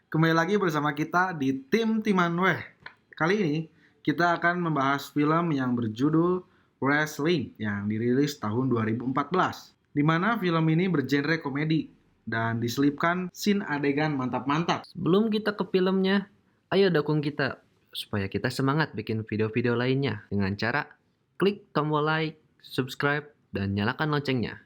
Kembali lagi bersama kita di Tim Timanweh. Kali ini kita akan membahas film yang berjudul Wrestling yang dirilis tahun 2014. Di mana film ini bergenre komedi dan diselipkan scene adegan mantap-mantap. Sebelum kita ke filmnya, ayo dukung kita supaya kita semangat bikin video-video lainnya dengan cara klik tombol like, subscribe, dan nyalakan loncengnya.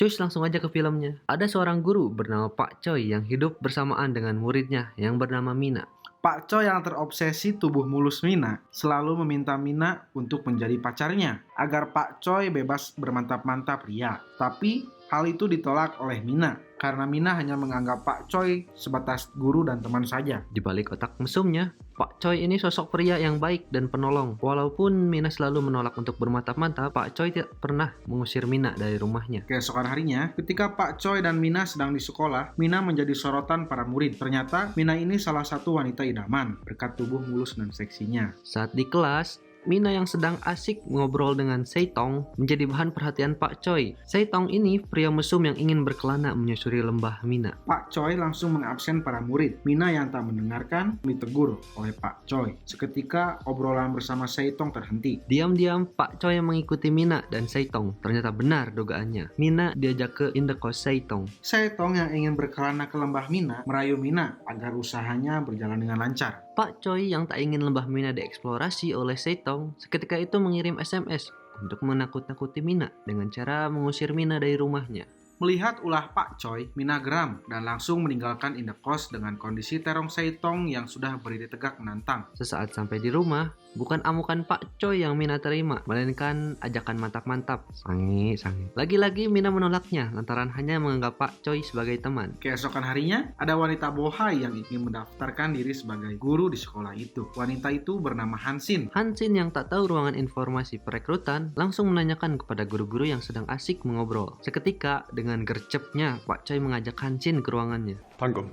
Cus, langsung aja ke filmnya. Ada seorang guru bernama Pak Choi yang hidup bersamaan dengan muridnya yang bernama Mina. Pak Choi yang terobsesi tubuh mulus Mina selalu meminta Mina untuk menjadi pacarnya agar Pak Choi bebas bermantap-mantap ria. Tapi hal itu ditolak oleh Mina karena Mina hanya menganggap Pak Choi sebatas guru dan teman saja. Di balik otak mesumnya, Pak Choi ini sosok pria yang baik dan penolong. Walaupun Mina selalu menolak untuk bermantap-mantap, Pak Choi tidak pernah mengusir Mina dari rumahnya. Keesokan harinya, ketika Pak Choi dan Mina sedang di sekolah, Mina menjadi sorotan para murid. Ternyata Mina ini salah satu wanita idaman berkat tubuh mulus dan seksinya. Saat di kelas, Mina yang sedang asik ngobrol dengan Seitong menjadi bahan perhatian Pak Choi. Seitong ini pria mesum yang ingin berkelana menyusuri lembah Mina. Pak Choi langsung mengabsen para murid. Mina yang tak mendengarkan ditegur oleh Pak Choi. Seketika obrolan bersama Seitong terhenti. Diam-diam Pak Choi mengikuti Mina dan Seitong. Ternyata benar dugaannya. Mina diajak ke indekos Seitong. Seitong yang ingin berkelana ke lembah Mina merayu Mina agar usahanya berjalan dengan lancar. Pak Choi yang tak ingin lembah Mina dieksplorasi oleh Seitong seketika itu mengirim SMS untuk menakut-nakuti Mina dengan cara mengusir Mina dari rumahnya. Melihat ulah Pak Choi, Mina geram dan langsung meninggalkan indekos dengan kondisi terong Seitong yang sudah berdiri tegak menantang. Sesaat sampai di rumah, bukan amukan Pak Choi yang Mina terima, melainkan ajakan mantap-mantap. Sangi. Lagi-lagi Mina menolaknya lantaran hanya menganggap Pak Choi sebagai teman. Keesokan harinya, ada wanita bohai yang ingin mendaftarkan diri sebagai guru di sekolah itu. Wanita itu bernama Hansin. Hansin yang tak tahu ruangan informasi perekrutan langsung menanyakan kepada guru-guru yang sedang asik mengobrol. Seketika, dengan gercepnya, Pak Choi mengajak Hansin ke ruangannya. 방금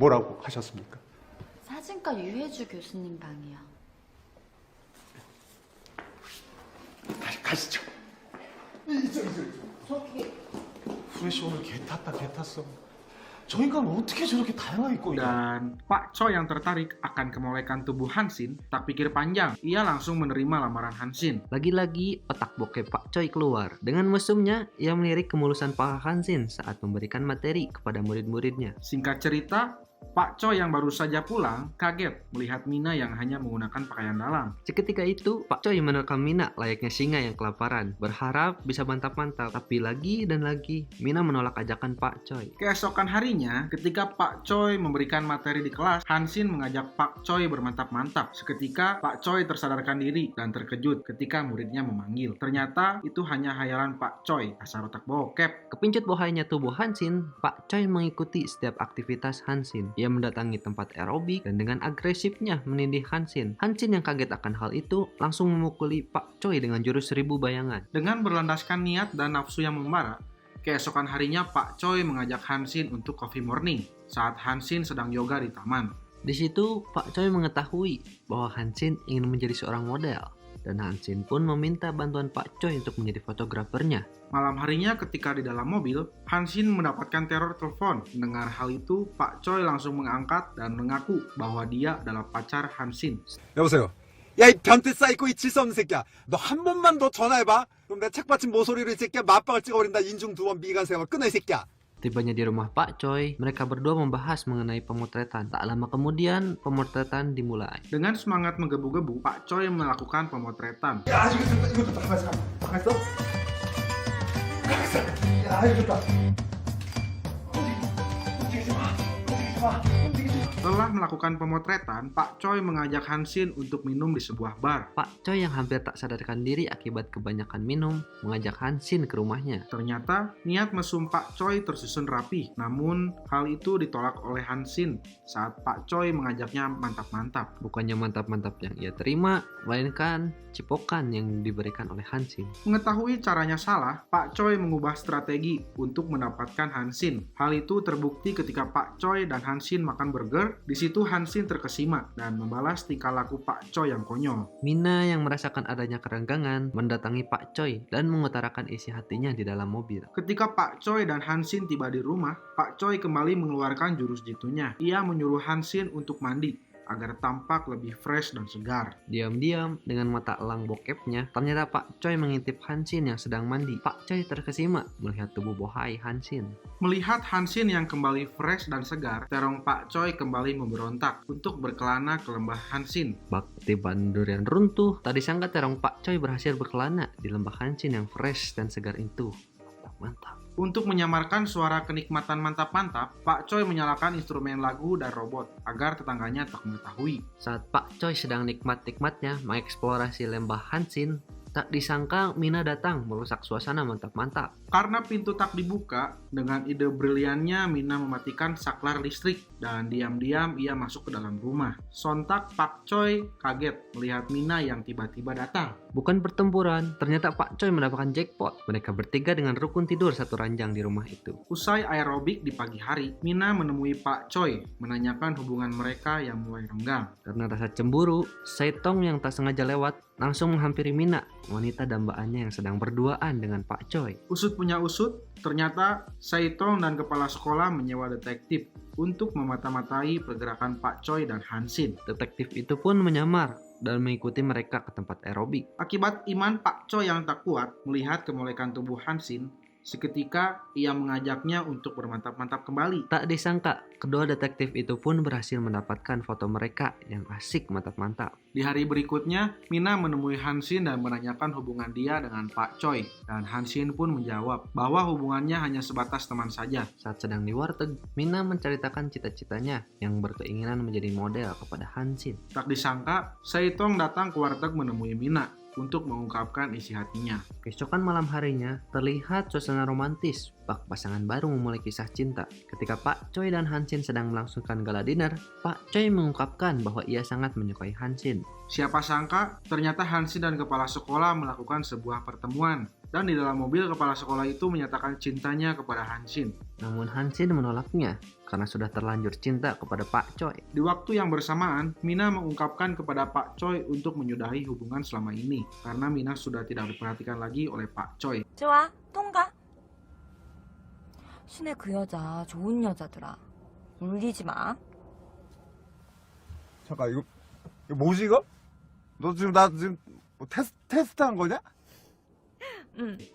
뭐라고 하셨습니까? 사진과 유해주 교수님 방이요. 다시 가시죠. 저기 후레쉬 오늘 개 탔어. 저 인간 어떻게 저렇게 다양하게 입고 있냐? Dan Pak Choi yang tertarik akan kemolekan tubuh Hansin tak pikir panjang. Ia langsung menerima lamaran Hansin. Lagi-lagi otak bokeh Pak Choi keluar. Dengan mesumnya, ia melirik kemulusan paha Hansin saat memberikan materi kepada murid-muridnya. Singkat cerita, Pak Choi yang baru saja pulang kaget melihat Mina yang hanya menggunakan pakaian dalam. Seketika itu, Pak Choi menerkam Mina layaknya singa yang kelaparan, berharap bisa mantap-mantap. Tapi lagi dan lagi, Mina menolak ajakan Pak Choi. Keesokan harinya, ketika Pak Choi memberikan materi di kelas, Hansin mengajak Pak Choi bermantap-mantap. Seketika, Pak Choi tersadarkan diri dan terkejut ketika muridnya memanggil. Ternyata itu hanya hayalan Pak Choi, asal otak bokep. Kepincut bohainya tubuh Hansin, Pak Choi mengikuti setiap aktivitas Hansin. Ia mendatangi tempat aerobik dan dengan agresifnya menindih Hansin. Hansin yang kaget akan hal itu langsung memukuli Pak Choi dengan jurus 1000 bayangan. Dengan berlandaskan niat dan nafsu yang membara, keesokan harinya Pak Choi mengajak Hansin untuk coffee morning saat Hansin sedang yoga di taman. Di situ Pak Choi mengetahui bahwa Hansin ingin menjadi seorang model. Dan Hansin pun meminta bantuan Pak Choi untuk menjadi fotografernya. Malam harinya ketika di dalam mobil, Hansin mendapatkan teror telepon. Mendengar hal itu, Pak Choi langsung mengangkat dan mengaku bahwa dia adalah pacar Hansin. 여보세요. 야, 이 변태 사이코 이 질서 없는 새끼야. 너 한 번만 더 전화해봐. 그럼 내가 책받침 모서리로 이 새끼야 맞박을 찍어버린다. 인중 2번 미간 생활 끊어 이 새끼야. Tibanya di rumah Pak Choi, mereka berdua membahas mengenai pemotretan. Tak lama kemudian, pemotretan dimulai. Dengan semangat menggebu-gebu, Pak Choi melakukan pemotretan. 야, 이것도 가만있어. 가만있어? 가만있어. 야, 이것도. 움직이지 마. 움직이지 마. Setelah melakukan pemotretan, Pak Choi mengajak Hansin untuk minum di sebuah bar. Pak Choi yang hampir tak sadarkan diri akibat kebanyakan minum, mengajak Hansin ke rumahnya. Ternyata, niat mesum Pak Choi tersusun rapi. Namun, hal itu ditolak oleh Hansin saat Pak Choi mengajaknya mantap-mantap. Bukannya mantap-mantap yang ia terima, melainkan cipokan yang diberikan oleh Hansin. Mengetahui caranya salah, Pak Choi mengubah strategi untuk mendapatkan Hansin. Hal itu terbukti ketika Pak Choi dan Hansin makan burger Di situ Hansin terkesima dan membalas tingkah laku Pak Choi yang konyol. Mina yang merasakan adanya kerenggangan mendatangi Pak Choi dan mengutarakan isi hatinya di dalam mobil. Ketika Pak Choi dan Hansin tiba di rumah, Pak Choi kembali mengeluarkan jurus jitunya. Ia menyuruh Hansin untuk mandi agar tampak lebih fresh dan segar. Diam-diam dengan mata elang bokepnya, ternyata Pak Choi mengintip Hansin yang sedang mandi. Pak Choi terkesima melihat tubuh bohai Hansin. Melihat Hansin yang kembali fresh dan segar, terong Pak Choi kembali memberontak untuk berkelana ke lembah Hansin. Bakti Bandurian runtuh, tak disangka terong Pak Choi berhasil berkelana di lembah Hansin yang fresh dan segar itu. Mantap. Untuk menyamarkan suara kenikmatan mantap-mantap, Pak Choi menyalakan instrumen lagu dan robot agar tetangganya tak mengetahui. Saat Pak Choi sedang nikmat-nikmatnya mengeksplorasi lembah Hansin, tak disangka Mina datang merusak suasana mantap-mantap. Karena pintu tak dibuka, dengan ide briliannya Mina mematikan saklar listrik dan diam-diam ia masuk ke dalam rumah. Sontak Pak Choi kaget melihat Mina yang tiba-tiba datang. Bukan pertempuran, ternyata Pak Choi mendapatkan jackpot. Mereka bertiga dengan rukun tidur satu ranjang di rumah itu. Usai aerobik di pagi hari, Mina menemui Pak Choi menanyakan hubungan mereka yang mulai renggang. Karena rasa cemburu, Saitong yang tak sengaja lewat langsung menghampiri Mina, wanita dambaannya yang sedang berduaan dengan Pak Choi. Usut punya usut, ternyata Saitong dan kepala sekolah menyewa detektif untuk memata-matai pergerakan Pak Choi dan Hansin. Detektif itu pun menyamar dan mengikuti mereka ke tempat aerobik. Akibat iman Pak Choi yang tak kuat melihat kemolekan tubuh Hansin, seketika ia mengajaknya untuk bermantap-mantap kembali. Tak disangka, kedua detektif itu pun berhasil mendapatkan foto mereka yang asik mantap-mantap. Di hari berikutnya, Mina menemui Hansin dan menanyakan hubungan dia dengan Pak Choi. Dan Hansin pun menjawab bahwa hubungannya hanya sebatas teman saja. Saat sedang di warteg, Mina menceritakan cita-citanya yang berkeinginan menjadi model kepada Hansin. Tak disangka, Saitong datang ke warteg menemui Mina untuk mengungkapkan isi hatinya. Keesokan malam harinya, terlihat suasana romantis. Bak pasangan baru memulai kisah cinta. Ketika Pak Choi dan Hansin sedang melangsungkan gala dinner, Pak Choi mengungkapkan bahwa ia sangat menyukai Hansin. Siapa sangka, ternyata Hansin dan kepala sekolah melakukan sebuah pertemuan. Dan di dalam mobil, kepala sekolah itu menyatakan cintanya kepada Hansin. Namun Hansin menolaknya karena sudah terlanjur cinta kepada Pak Choi. Di waktu yang bersamaan, Mina mengungkapkan kepada Pak Choi untuk menyudahi hubungan selama ini. Karena Mina sudah tidak diperhatikan lagi oleh Pak Choi. 좋아, 통과. 신혜 그 여자 좋은 여자더라. 울리지 마. 잠깐, 이거 뭐지, 이거? 너 지금 나 지금 뭐 테스트 한 거냐?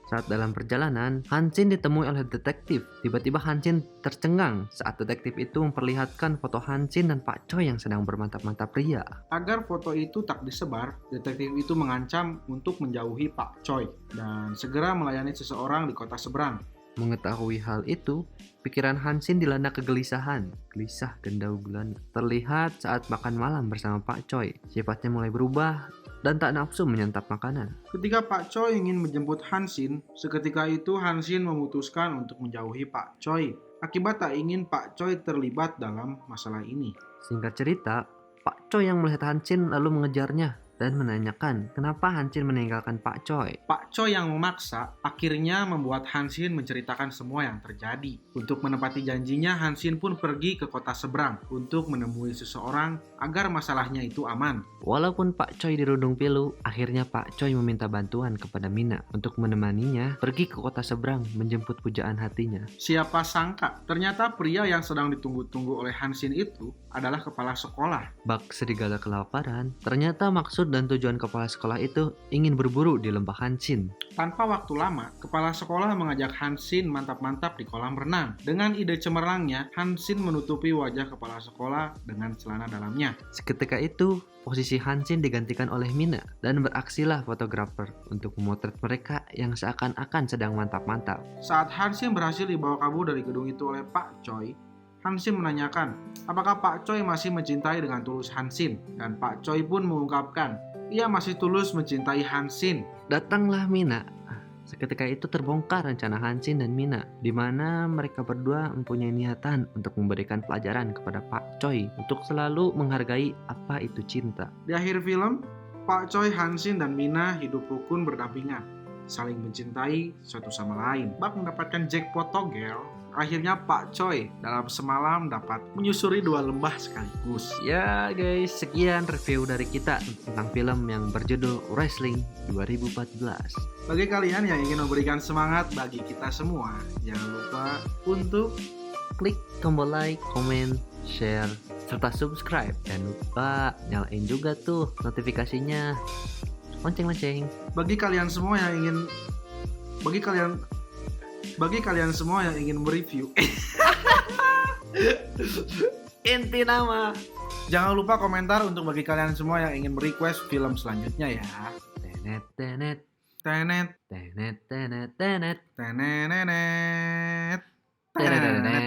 Saat dalam perjalanan, Hansin ditemui oleh detektif. Tiba-tiba Hansin tercengang saat detektif itu memperlihatkan foto Hansin dan Pak Choi yang sedang bermantap-mantap ria. Agar foto itu tak disebar, detektif itu mengancam untuk menjauhi Pak Choi dan segera melayani seseorang di kota seberang. Mengetahui hal itu, pikiran Hansin dilanda kegelisahan. Gelisah gendau gulana. Terlihat saat makan malam bersama Pak Choi. Sifatnya mulai berubah dan tak nafsu menyantap makanan. Ketika Pak Choi ingin menjemput Hansin, seketika itu Hansin memutuskan untuk menjauhi Pak Choi. Akibat tak ingin Pak Choi terlibat dalam masalah ini. Singkat cerita, Pak Choi yang melihat Hansin lalu mengejarnya dan menanyakan kenapa Hansin meninggalkan Pak Choi. Pak Choi yang memaksa akhirnya membuat Hansin menceritakan semua yang terjadi. Untuk menepati janjinya, Hansin pun pergi ke kota seberang untuk menemui seseorang agar masalahnya itu aman. Walaupun Pak Choi dirundung pilu, akhirnya Pak Choi meminta bantuan kepada Mina untuk menemaninya pergi ke kota seberang menjemput pujaan hatinya. Siapa sangka, ternyata pria yang sedang ditunggu-tunggu oleh Hansin itu adalah kepala sekolah. Bak serigala kelaparan, ternyata maksud dan tujuan kepala sekolah itu ingin berburu di lembah Hansin. Tanpa waktu lama, kepala sekolah mengajak Hansin mantap-mantap di kolam renang. Dengan ide cemerlangnya, Hansin menutupi wajah kepala sekolah dengan celana dalamnya. Seketika itu, posisi Hansin digantikan oleh Mina dan beraksilah fotografer untuk memotret mereka yang seakan-akan sedang mantap-mantap. Saat Hansin berhasil dibawa kabur dari gedung itu oleh Pak Choi, Hansin menanyakan apakah Pak Choi masih mencintai dengan tulus Hansin, dan Pak Choi pun mengungkapkan ia masih tulus mencintai Hansin. Datanglah Mina. Seketika itu terbongkar rencana Hansin dan Mina, di mana mereka berdua mempunyai niatan untuk memberikan pelajaran kepada Pak Choi untuk selalu menghargai apa itu cinta. Di akhir film, Pak Choi, Hansin, dan Mina hidup rukun berdampingan. saling mencintai satu sama lain. Bak mendapatkan jackpot togel. Akhirnya Pak Choi dalam semalam dapat menyusuri 2 lembah sekaligus. Ya guys, sekian review dari kita tentang film yang berjudul Wrestling 2014. Bagi kalian yang ingin memberikan semangat bagi kita semua, jangan lupa untuk Klik tombol like, comment, share, serta subscribe. Jangan lupa nyalain juga tuh notifikasinya. Lonceng-lonceng. bagi kalian semua yang ingin mereview. Inti nama. Jangan lupa komentar untuk bagi kalian semua yang ingin merequest film selanjutnya ya. Tenet tenet Tenet, tenet tenet tenet tenenenet, tenet tenet.